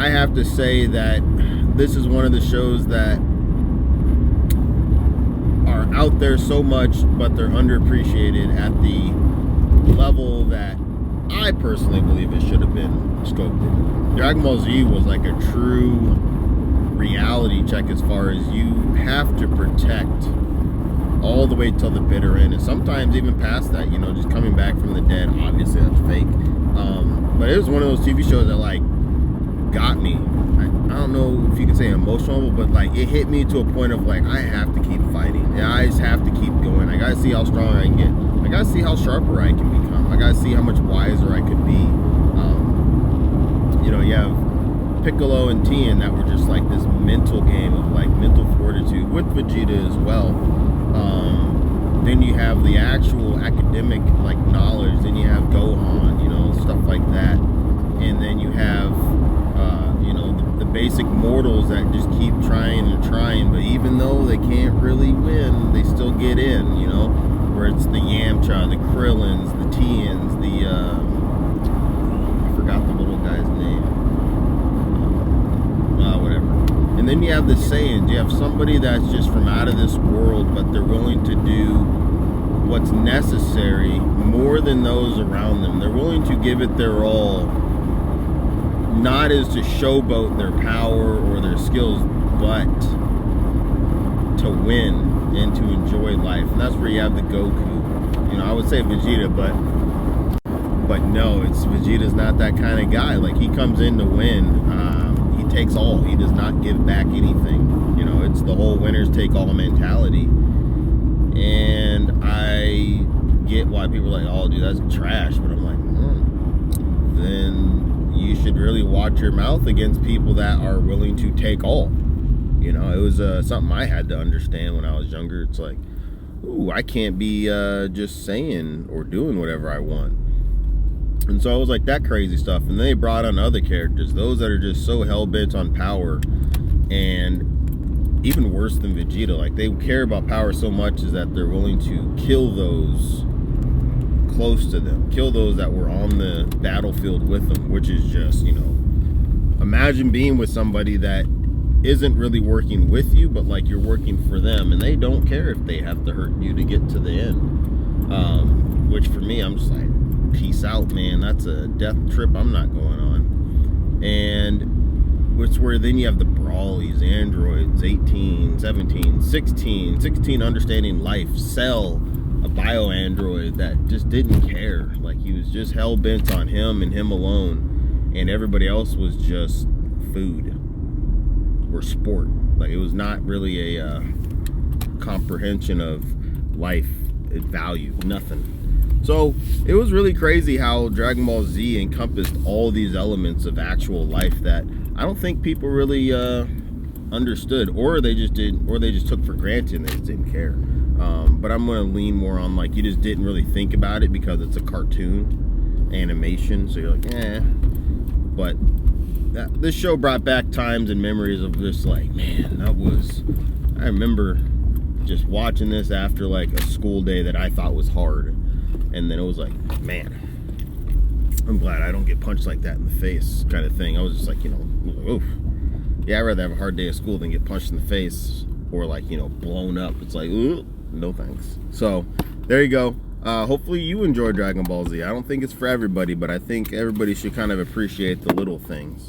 I have to say that this is one of the shows that are out there so much, but they're underappreciated at the level that I personally believe it should have been scoped in. Dragon Ball Z was like a true reality check as far as you have to protect all the way till the bitter end, and sometimes even past that, you know, just coming back from the dead. Obviously that's fake, but it was one of those TV shows that like got me. I don't know if you can say emotional, but like it hit me to a point of like, I have to keep fighting. I just have to keep going. I gotta see how strong I can get. I gotta see how sharper I can become. I gotta see how much wiser I could be. You know, you have Piccolo and Tien that were just like this mental game of like mental fortitude, with Vegeta as well. Then you have the actual academic like knowledge. Then you have Gohan, you know, stuff like that. And then you have you know, the basic mortals that just keep trying and trying, but even though they can't really win, they still get in, you know, where it's the Yamcha, the Krillins, the Tians, the I forgot the little guy's name, whatever. And then you have the Saiyans. You have somebody that's just from out of this world, but they're willing to do what's necessary more than those around them. They're willing to give it their all, not as to showboat their power or their skills, but to win and to enjoy life. And that's where you have the Goku. You know, I would say Vegeta, but no, it's Vegeta's not that kind of guy. Like, he comes in to win. He takes all. He does not give back anything. You know, it's the whole winners take all mentality. And I get why people are like, oh, dude, that's trash. But I'm like, then you should really watch your mouth against people that are willing to take all. You know, it was something I had to understand when I was younger. It's like, ooh, I can't be just saying or doing whatever I want. And so I was like, that crazy stuff. And then they brought on other characters, those that are just so hell-bent on power, and even worse than Vegeta. Like, they care about power so much is that they're willing to kill those close to them, kill those that were on the battlefield with them, which is just, you know, imagine being with somebody that isn't really working with you, but like you're working for them, and they don't care if they have to hurt you to get to the end. Which for me, I'm just like, peace out, man. That's a death trip I'm not going on. And it's where then you have the Brawlies, androids, 18, 17, 16 understanding life, Cell, a bio android that just didn't care. Like, he was just hell-bent on him and him alone, and everybody else was just food or sport. Like, it was not really a comprehension of life, value, nothing. So it was really crazy how Dragon Ball Z encompassed all these elements of actual life that I don't think people really understood, or they just didn't, or they just took for granted and they just didn't care. But I'm going to lean more on, like, you just didn't really think about it because it's a cartoon animation, so you're like, eh. But this show brought back times and memories of just like, man, I remember just watching this after like a school day that I thought was hard, and then it was like, man, I'm glad I don't get punched like that in the face kind of thing. I was just like, you know, oof. Yeah, I'd rather have a hard day of school than get punched in the face or like, you know, blown up. It's like, ooh, no thanks. So there you go. Hopefully you enjoy Dragon Ball Z. I don't think it's for everybody, but I think everybody should kind of appreciate the little things.